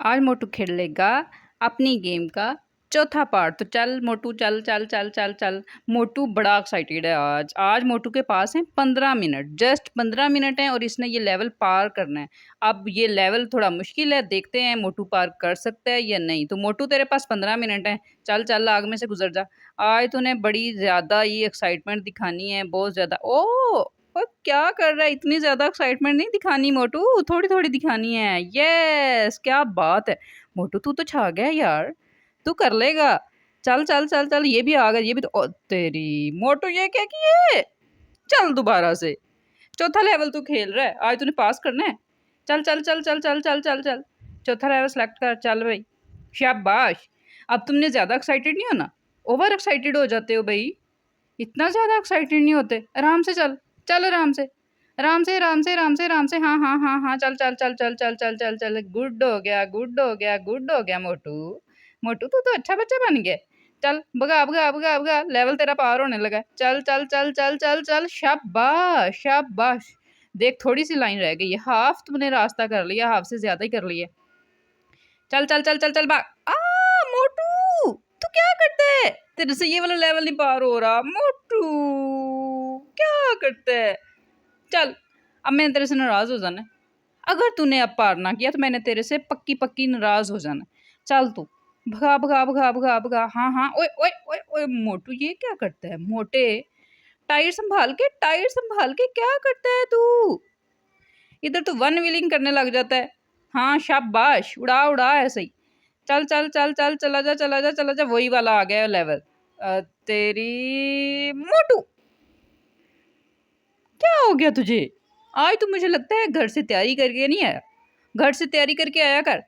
आज मोटू खेलेगा अपनी गेम का चौथा पार्ट। तो चल मोटू, चल चल चल चल चल। मोटू बड़ा एक्साइटेड है। आज आज मोटू के पास है 15 मिनट, जस्ट 15 मिनट है और इसने ये लेवल पार करना है। अब ये लेवल थोड़ा मुश्किल है, देखते हैं मोटू पार कर सकता है या नहीं। तो मोटू तेरे पास 15 मिनट है, चल चल आग में से गुजर जा। आज तूने बड़ी ज्यादा ये एक्साइटमेंट दिखानी है, बहुत ज्यादा। ओ क्या कर रहा है, इतनी ज्यादा एक्साइटमेंट नहीं दिखानी मोटू, थोड़ी थोड़ी दिखानी है। यस, क्या बात है मोटू, तू तो छा गया यार, तू कर लेगा। चल चल चल चल, ये भी आ गया, ये भी तो। ओ तेरी मोटू, ये क्या किए। चल दोबारा से, चौथा लेवल तू खेल रहा है, आज तूने पास करना है। चल चल चल चल चल चल चल चल, चौथा लेवल सेलेक्ट कर, चल भाई, शाबाश। अब तुमने ज्यादा एक्साइटेड नहीं होना, ओवर एक्साइटेड हो जाते हो भाई, इतना ज्यादा एक्साइटेड नहीं होते, आराम से चल। चल आराम से, आराम से आराम से आराम से आराम से, हाँ हाँ हाँ हाँ, चल चल चल चल चल चल चल चल, गुड हो गया, गुड हो गया, गुड हो गया मोटू। मोटू तू तो अच्छा बच्चा बन गया। चल भगा भगा भगा भगा, लेवल तेरा पार होने लगा। चल चल चल चल चल चल, शाबाश शाबाश। देख थोड़ी सी लाइन रह गई है, हाफ तुमने रास्ता कर लिया, हाफ से ज्यादा ही कर लिया। चल चल चल चल चल भाग। मोटू तू क्या करता है, तेरे से ये वाला लेवल नहीं पार हो रहा मोटू, क्या करता है। चल अब मैंने तेरे से नाराज हो जाना है, अगर तूने अब पार ना किया तो मैंने तेरे से पक्की पक्की नाराज हो जाना है। चल तू भगा भगा भगा भगा भगा, हाँ हाँ। ओए ओए ओए ओए मोटू, ये क्या करता है मोटे, टायर संभाल के, टायर संभाल के, क्या करता है तू। इधर तो वन व्हीलिंग करने लग जाता है। हाँ शाबाश, उड़ा उड़ा ऐसे ही। चल चल चल चल, चला जा चला जा चला जा, वही वाला आ गया लेवल। तेरी मोटू, क्या हो गया तुझे। आज तो मुझे लगता है घर से तैयारी करके नहीं आया, घर से तैयारी करके आया कर।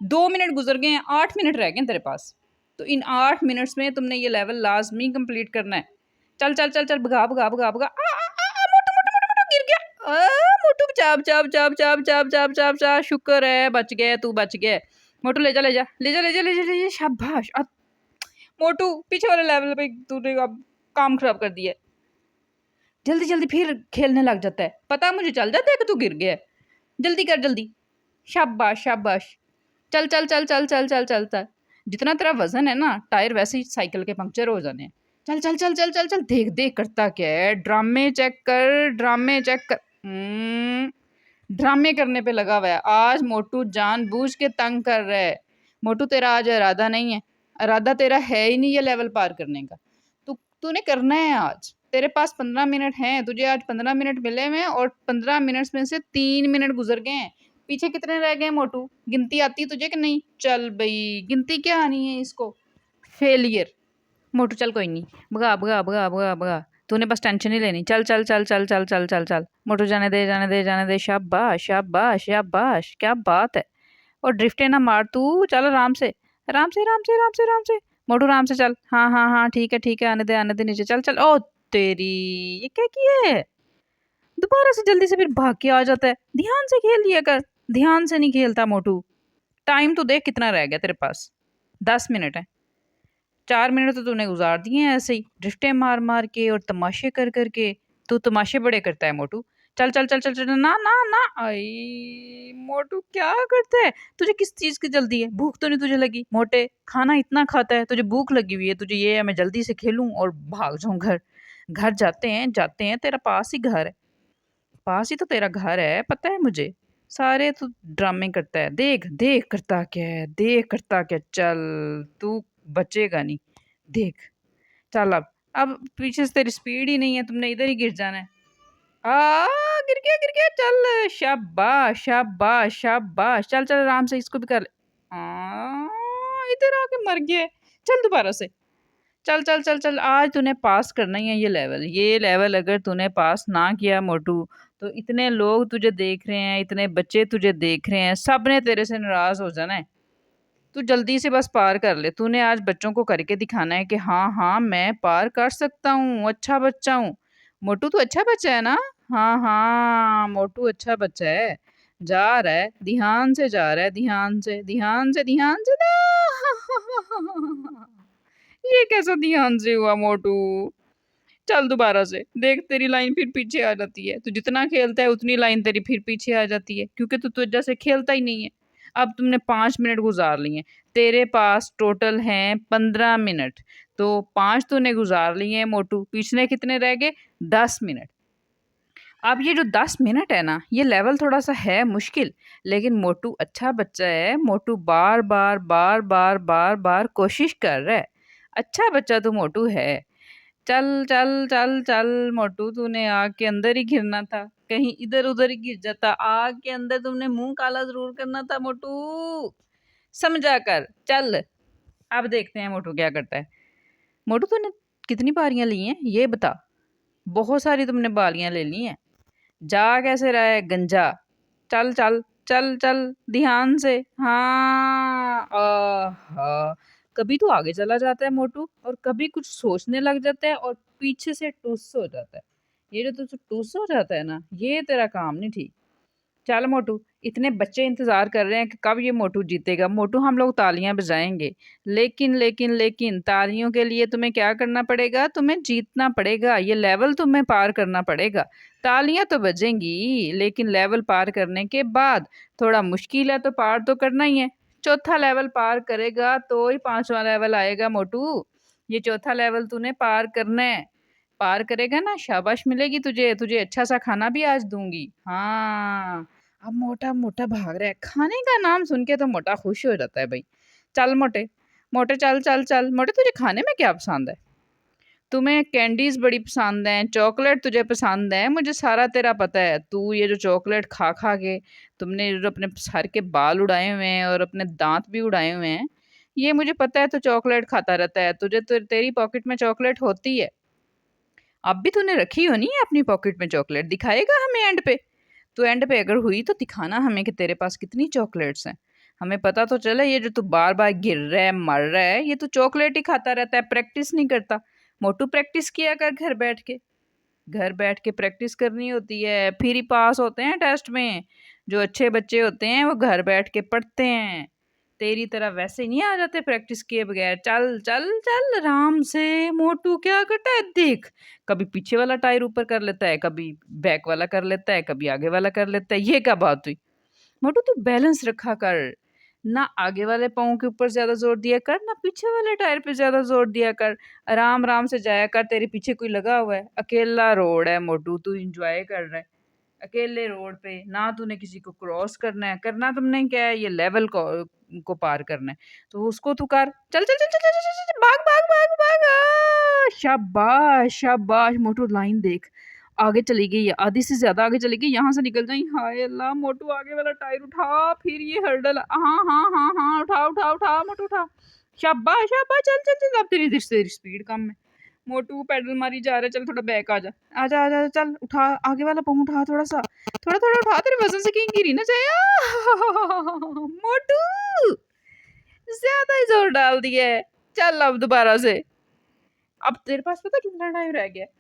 2 मिनट गुजर गए हैं, 8 मिनट रह गए तेरे पास। तो इन 8 मिनट्स में तुमने ये लेवल लाजमी कंप्लीट करना है। चल चल चल चल, भगा भगा भगा भगा। मोटू मोटू मोटू मोटू, गिर गया। मोटू बचा बचा बचा बचा बचा बचा बचा बचा, शुक्र है बच गया, तू बच गया। मोटू ले जा ले जा ले जा ले जा ले जा ले जा, शाबाश। अब मोटू पीछे वाले लेवल पे तूने अब काम खराब कर दिया है। जल्दी जल्दी फिर खेलने लग जाता है, पता मुझे चल जाता है कि तू गिर गया है। जल्दी कर जल्दी, शाबाश शाबाश। चल चल चल चल चल चल चल चल, जितना तेरा वजन है ना, टायर वैसे ही साइकिल के पंक्चर हो जाने हैं। चल चल चल चल चल चल, देख देख करता क्या है, ड्रामे चेक कर, ड्रामे चेक कर। ड्रामे करने पे लगा हुआ है आज मोटू, जानबूझ के तंग कर रहा है। मोटू तेरा आज इरादा नहीं है, इरादा तेरा है ही नहीं ये लेवल पार करने का। तूने करना है आज, तेरे पास 15 मिनट हैं, तुझे आज 15 मिनट मिले हुए हैं और 15 मिनट में से 3 मिनट गुजर गए हैं। पीछे कितने रह गए मोटू, गिनती आती है तुझे कि नहीं। चल भाई, गिनती क्या आनी है इसको, फेलियर। मोटू चल कोई नहीं, भगा भगा भगा भगा भगा, तूने बस टेंशन नहीं लेनी। चल चल चल चल चल चल चल चल मोटू, जाने दे जाने दे जाने दे, शाबाश शाबाश शाबाश, क्या बात है। और ड्रिफ्टे ना मार तू, चल आराम से आराम से आराम से आराम से आराम से। मोटू आराम से चल, हाँ हाँ हाँ, ठीक है, आने दे नीचे, चल चल। ओ तेरी, ये क्या किया है, दोबारा से जल्दी से फिर भाग के आ जाता है। ध्यान से खेल लिया कर, ध्यान से नहीं खेलता मोटू। टाइम तो देख कितना रह गया तेरे पास, 10 मिनट है। 4 मिनट तो तूने गुजार दिए हैं ऐसे ही ड्रिफ्टे मार मार के और तमाशे कर कर के। तू तमाशे बड़े करता है मोटू। चल चल चल चल चल, ना ना ना, आई मोटू क्या करता है, तुझे किस चीज की जल्दी है, भूख तो नहीं तुझे लगी मोटे, खाना इतना खाता है, तुझे भूख लगी हुई है, तुझे ये है मैं जल्दी से खेलूं और भाग जाऊं घर। घर जाते हैं, तेरा पास ही घर है, पास ही तो तेरा घर है, पता है मुझे। सारे तू ड्रामे करता है, देख देख करता क्या है, देख करता क्या। चल तू बचेगा नहीं, देख। चल अब पीछे से तेरी स्पीड ही नहीं है, तुमने इधर ही गिर जाना है। गिर गया, चल शाबाश शाबाश शाबाश, चल चल आराम से, इसको भी कर ले। इधर आके मर गया। चल दोबारा से, चल चल चल चल, आज तूने पास करना ही है ये लेवल। ये लेवल अगर तूने पास ना किया मोटू, तो इतने लोग तुझे देख रहे हैं, इतने बच्चे तुझे देख रहे हैं, सब ने तेरे से नाराज हो जाना है। तू जल्दी से बस पार कर ले, तूने आज बच्चों को करके दिखाना है कि हाँ हाँ मैं पार कर सकता हूँ, अच्छा बच्चा हूँ। मोटू तू अच्छा बच्चा है ना, हाँ हाँ मोटू अच्छा बच्चा है। जा रहा है, ध्यान से जा रहा है, ध्यान से ध्यान से ध्यान से ना। ये कैसा ध्यान से हुआ मोटू। चल दोबारा से देख, तेरी लाइन फिर पीछे आ जाती है, तू जितना खेलता है उतनी लाइन तेरी फिर पीछे आ जाती है, क्योंकि तू तुझ जैसे खेलता ही नहीं है। अब तुमने 5 मिनट गुजार लिए, तेरे पास टोटल हैं 15 मिनट। तो 5 तूने गुजार लिए हैं मोटू, पिछले कितने रह गए? 10 मिनट। अब ये जो 10 मिनट है ना, ये लेवल थोड़ा सा है मुश्किल, लेकिन मोटू अच्छा बच्चा है। मोटू बार बार बार बार बार बार कोशिश कर रहा है। अच्छा बच्चा तो मोटू है। चल चल चल चल मोटू, तूने आग के अंदर ही गिरना था, कहीं इधर उधर ही गिर जाता। आग के अंदर तुमने मुंह काला जरूर करना था मोटू, समझा कर। चल अब देखते हैं मोटू क्या करता है। मोटू तूने कितनी बारियां ली हैं ये बता। बहुत सारी तुमने बालियां ले ली हैं। जा कैसे रहा है गंजा? चल चल चल चल ध्यान से। हाँ हाँ, कभी तो आगे चला जाता है मोटू, और कभी कुछ सोचने लग जाता है और पीछे से टुस हो जाता है। ये जो तू टुस हो जाता है ना, ये तेरा काम नहीं ठीक। चल मोटू, इतने बच्चे इंतजार कर रहे हैं कि कब ये मोटू जीतेगा। मोटू हम लोग तालियां बजाएंगे, लेकिन लेकिन लेकिन तालियों के लिए तुम्हें क्या करना पड़ेगा? तुम्हें जीतना पड़ेगा, ये लेवल तुम्हें पार करना पड़ेगा। तालियां तो बजेंगी, लेकिन लेवल पार करने के बाद थोड़ा मुश्किल है, तो पार तो करना ही है। चौथा लेवल पार करेगा तो ही पांचवा लेवल आएगा मोटू। ये चौथा लेवल तूने पार करना है। पार करेगा ना, शाबाश मिलेगी तुझे। तुझे अच्छा सा खाना भी आज दूंगी। हाँ, अब मोटा मोटा भाग रहा है, खाने का नाम सुन के तो मोटा खुश हो जाता है भाई। चल मोटे, मोटे चल चल चल। मोटे तुझे खाने में क्या पसंद है? तुम्हें कैंडीज बड़ी पसंद है, चॉकलेट तुझे पसंद है, मुझे सारा तेरा पता है। तू ये जो चॉकलेट खा खा के तुमने जो अपने सर के बाल उड़ाए हुए हैं और अपने दांत भी उड़ाए हुए हैं, ये मुझे पता है। तो चॉकलेट खाता रहता है, तुझे तो तेरी पॉकेट में चॉकलेट होती है। अब भी तूने रखी हो नहीं है अपनी पॉकेट में चॉकलेट, दिखाएगा हमें एंड पे? तो एंड पे अगर हुई तो दिखाना हमें कि तेरे पास कितनी चॉकलेट्स हैं। हमें पता तो चले, ये जो तू बार बार गिर रहा है मर रहा है, ये तू चॉकलेट ही खाता रहता है, प्रैक्टिस नहीं करता। मोटू प्रैक्टिस किया कर घर बैठ के। घर बैठ के प्रैक्टिस करनी होती है, फिर ही पास होते हैं टेस्ट में। जो अच्छे बच्चे होते हैं वो घर बैठ के पढ़ते हैं। तेरी तरह वैसे नहीं आ जाते प्रैक्टिस किए बगैर। चल चल चल आराम से। मोटू क्या करता है देख, कभी पीछे वाला टायर ऊपर कर लेता है, कभी बैक वाला कर लेता है, कभी आगे वाला कर लेता है। ये क्या बात हुई? मोटू तू बैलेंस रखा कर, ना आगे वाले पाँव के ऊपर ज्यादा जोर दिया कर, ना पीछे वाले टायर पे ज्यादा जोर दिया कर। आराम आराम से जाया कर, तेरे पीछे कोई लगा हुआ है? अकेला रोड है मोटू, तू इंजॉय कर रहा है अकेले रोड पे। ना तूने किसी को क्रॉस करना है, करना तुमने क्या है, ये लेवल को पार करना है। तो उसको तू कर। चल चल चल चल चल चल चल, भाग भाग भाग भाग। शाबाश शाबाश मोटू, लाइन देख, आगे चली गई है, आधी से ज्यादा आगे चली गई। यहाँ से निकल जाई। हाय अल्लाह मोटू, आगे वाला टायर उठा, फिर ये हर्डल। हाँ हाँ हाँ हाँ, उठा उठा उठा मोटू उठा। शाबाश शाबाश, चल चल चल। अब तेरी स्पीड कम है मोटू, पैडल मारी जा रहा है। चल थोड़ा बैक आजा, आजा आजा। चल उठा, आगे वाला पाँव उठा थोड़ा सा, थोड़ा थोड़ा उठा, तेरे वजन से कहीं गिरी ना जाए। मोटू ज्यादा ही जोर डाल दिया है। चल अब दोबारा से। अब तेरे पास पता कितना टाइम रह गया है?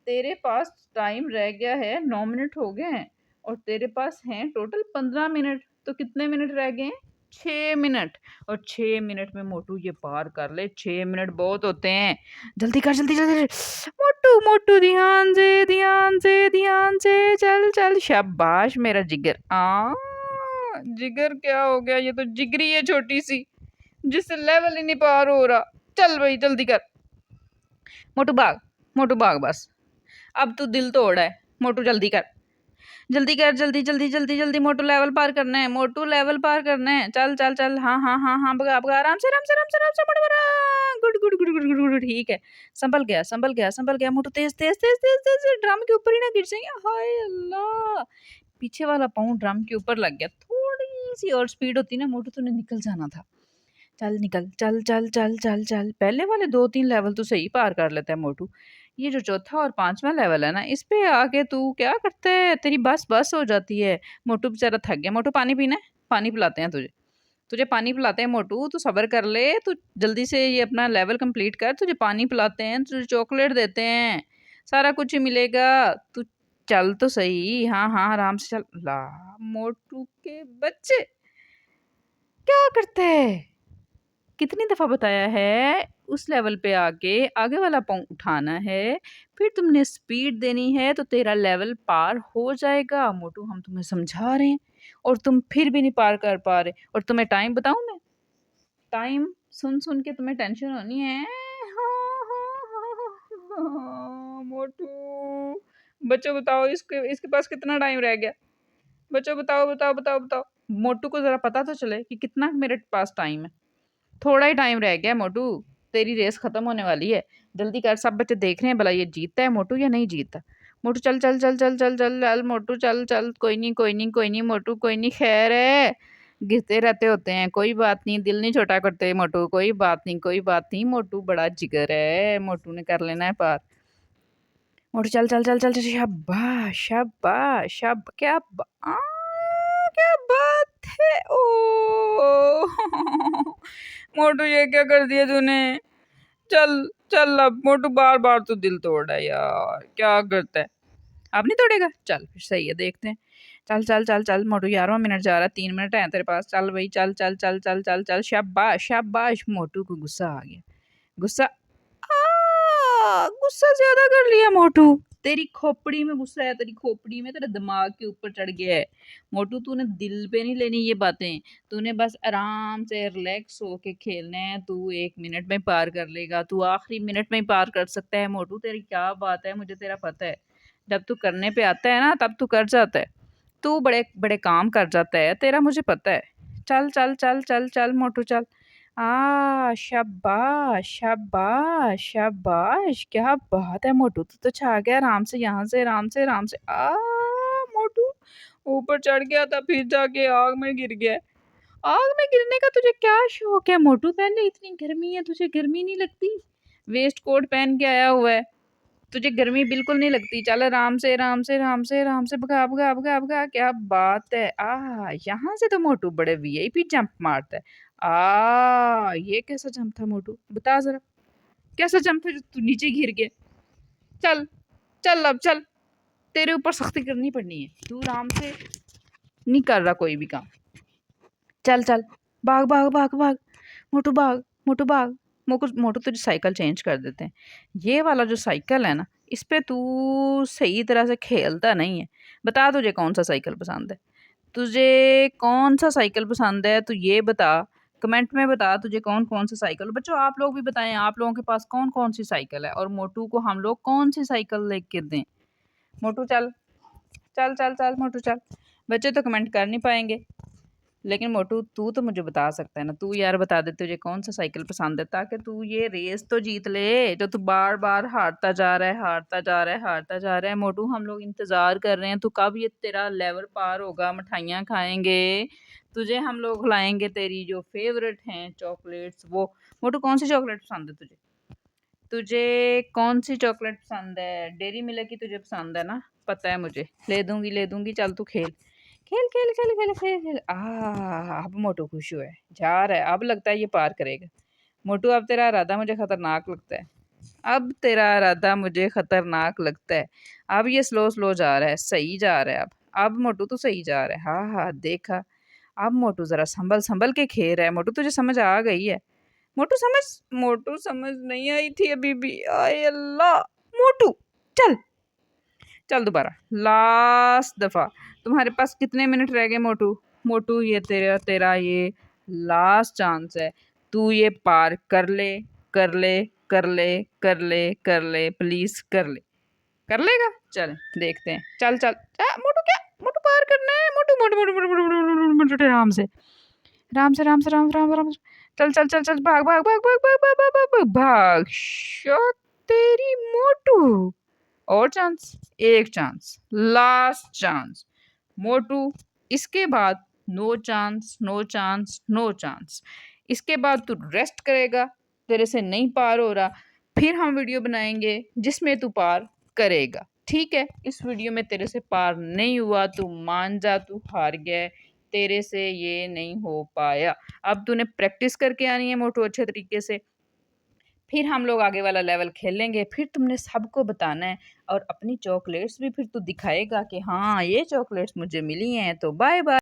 तेरे पास टाइम रह गया है, 9 मिनट हो गए हैं, और तेरे पास हैं टोटल 15 मिनट। तो कितने मिनट रह गए हैं? 6 मिनट। और 6 मिनट में मोटू ये पार कर ले। 6 मिनट बहुत होते हैं। जल्दी कर, जल्दी जल्दी मोटू मोटू, ध्यान से ध्यान से ध्यान से। चल चल, शाबाश मेरा जिगर। जिगर क्या हो गया? ये तो जिगरी है छोटी सी, जिससे लेवल ही नहीं पार हो रहा। चल भाई जल्दी कर मोटू, भाग मोटू भाग बस। अब तू दिल तोड़ है मोटू, जल्दी कर, जल्दी कर, जल्दी जल्दी जल्दी जल्दी। मोटू लेवल पार करना है, मोटू लेवल पार करना है। चल चल चल, हाँ हाँ हाँ हाँ, भगा भगा, आराम से आराम से आराम से आराम से। मोटू बड़ा good good good good good good, ठीक है। संभल गया संभल गया संभल गया। मोटू तेज तेज तेज तेज तेज, ड्रम के ऊपर ही ना गिर जाएंगे। हाय अल्लाह, पीछे वाला पाँव ड्रम के ऊपर लग गया। थोड़ी सी और स्पीड होती ना मोटू, तूने निकल जाना था। चल निकल, चल चल चल चल चल। पहले वाले 2-3 लेवल तो सही पार कर लेता है मोटू। ये जो चौथा और पांचवा लेवल है ना, इस पे आके तू क्या करता है? तेरी बस बस हो जाती है। मोटू बेचारा थक गया। मोटू पानी पीना है? पानी पिलाते हैं तुझे। तुझे पानी पिलाते हैं मोटू, तू सब्र कर ले। तू जल्दी से ये अपना लेवल कंप्लीट कर, तुझे पानी पिलाते हैं, तुझे चॉकलेट देते हैं, सारा कुछ ही मिलेगा। तू चल तो सही। हाँ हाँ, आराम से चल। ला मोटू के बच्चे, क्या करते हैं? कितनी दफ़ा बताया है, उस लेवल पे आके आगे वाला पाँव उठाना है, फिर तुमने स्पीड देनी है, तो तेरा लेवल पार हो जाएगा। मोटू हम तुम्हें समझा रहे हैं, और तुम फिर भी नहीं पार कर पा रहे। और तुम्हें टाइम बताऊँ मैं? टाइम सुन के तुम्हें टेंशन होनी है। मोटू, बच्चों बताओ इसके पास कितना टाइम रह गया? बच्चों बताओ बताओ बताओ बताओ। मोटू को जरा पता तो चले कि कितना मेरे पास टाइम है। थोड़ा ही टाइम रह गया मोटू, तेरी रेस खत्म होने वाली है। जल्दी कर, सब बच्चे देख रहे हैं भला ये जीतता है मोटू या नहीं जीतता। मोटू चल चल चल चल चल चल चल मोटू चल चल, कोई नहीं कोई नहीं कोई नहीं मोटू, कोई नहीं, खैर है, गिरते रहते होते हैं, कोई बात नहीं, दिल नहीं छोटा करते मोटू, कोई बात नहीं कोई बात नहीं, मोटू बड़ा जिगर है, मोटू ने कर लेना है पार। मोटू चल चल चल चल चल, शाबाश शाबाश क्या क्या बात है ओ। मोटू ये क्या कर दिया तूने? चल चल, अब मोटू बार बार तो दिल तोड़ रहा है यार, क्या करता है? अब नहीं तोड़ेगा, चल फिर सही है, देखते हैं। चल चल चल चल मोटू, 11वां मिनट जा रहा है, 3 मिनट है तेरे पास, चल भाई चल चल चल चल चल चल, शाबाश शाबाश। मोटू को गुस्सा आ गया, गुस्सा गुस्सा ज्यादा कर लिया मोटू। तेरी खोपड़ी में गुस्सा है, तेरी खोपड़ी में, तेरे दिमाग के ऊपर चढ़ गया है। मोटू तूने दिल पे नहीं लेनी ये बातें, तूने बस आराम से रिलैक्स होके खेलना है। तू 1 मिनट में पार कर लेगा, तू आखिरी मिनट में पार कर सकता है मोटू, तेरी क्या बात है, मुझे तेरा पता है। जब तू करने पे आता है ना तब तू कर जाता है, तू बड़े बड़े काम कर जाता है, तेरा मुझे पता है। चल चल चल चल चल मोटू चल। शाबाश शाबाश शाबाश, क्या बात है मोटू, तू तो छा गया, आराम से यहाँ से आराम से आराम से। मोटू ऊपर चढ़ गया था, फिर जाके आग में गिर गया। आग में गिरने का तुझे क्या शौक है मोटू? पहले इतनी गर्मी है, तुझे गर्मी नहीं लगती? वेस्ट कोट पहन के आया हुआ है, तुझे गर्मी बिल्कुल नहीं लगती। चल आराम से आराम से आराम से आराम से, भगा भगा भगा भगा, क्या बात है। यहाँ से तो मोटू बड़े वीआईपी जंप मारता है। ये कैसा जंप था मोटू, बता जरा, कैसा जंप था जो तू नीचे गिर गया? चल चल अब चल, तेरे ऊपर सख्ती करनी पड़नी है, तू आराम से नहीं कर रहा कोई भी काम। चल चल, भाग भाग भाग भाग मोटू, भाग मोटू भाग। मोटू तुझे साइकिल चेंज कर देते हैं। ये वाला जो साइकिल है ना, इस पे तू सही तरह से खेलता नहीं है। बता तुझे कौन सा साइकिल पसंद है, तुझे कौन सा साइकिल पसंद है, तू ये बता, कमेंट में बता तुझे कौन कौन सा साइकिल। बच्चों आप लोग भी बताएं, आप लोगों के पास कौन कौन सी साइकिल है, और मोटू को हम लोग कौन सी साइकिल लेके दें। मोटू चल चल चल चल मोटू चल। बच्चे तो कमेंट कर नहीं पाएंगे, लेकिन मोटू तू तो मुझे बता सकता है ना, तू यार बता दे तुझे कौन सा साइकिल पसंद है, ताकि तू ये रेस तो जीत ले, जो तू बार बार हारता जा रहा है हारता जा रहा है हारता जा रहा है। मोटू हम लोग इंतजार कर रहे हैं, तू कब ये तेरा लेवल पार होगा, मिठाइयाँ खाएंगे, तुझे हम लोग खिलाएंगे तेरी जो फेवरेट हैं चॉकलेट्स वो। मोटू कौन सी चॉकलेट पसंद है तुझे? तुझे कौन सी चॉकलेट पसंद है? डेयरी मिल्क की तुझे पसंद है ना, पता है मुझे, ले दूंगी, चल तू खेल खेल खेल खेल खेल खेल खेल। अब मोटू खुश हुआ है, जा रहा है, अब लगता है ये पार करेगा। मोटू अब तेरा इरादा मुझे खतरनाक लगता है, अब तेरा इरादा मुझे खतरनाक लगता है। अब ये स्लो स्लो जा रहा है, सही जा रहा है। अब मोटू तो सही जा रहा है, हाँ देखा। अब मोटू जरा संभल संभल के खेल रहा है। मोटू तुझे समझ आ गई है? मोटू समझ नहीं आई थी अभी भी, आय अल्लाह। मोटू चल चल दोबारा, लास्ट दफा। तुम्हारे पास कितने मिनट रह गए मोटू? मोटू ये तेरा तेरा ये लास्ट चांस है, तू ये पार कर ले कर ले कर ले कर ले कर ले, प्लीज कर ले, कर लेगा? चल देखते हैं, चल चल। मोटू क्या, मोटू पार करना है, मोटू मोटू मोटू मोटू मोटू मोटू मोटू मोटू, आराम से राम से राम से राम राम राम से। चल चल चल चल, भाग भाग भाग भाग भाग भाग भाग भाग भाग, तेरी मोटू। और चांस, एक चांस, लास्ट चांस मोटू, इसके बाद no chance no chance no chance. इसके बाद तू रेस्ट करेगा, तेरे से नहीं पार हो रहा, फिर हम वीडियो बनाएंगे जिसमें तू पार करेगा, ठीक है? इस वीडियो में तेरे से पार नहीं हुआ, तू मान जा, तू हार गया है, तेरे से ये नहीं हो पाया। अब तूने प्रैक्टिस करके आनी है मोटू अच्छे तरीके से, फिर हम लोग आगे वाला लेवल खेलेंगे, फिर तुमने सबको बताना है, और अपनी चॉकलेट्स भी फिर तू दिखाएगा कि हाँ ये चॉकलेट्स मुझे मिली हैं। तो बाय बाय।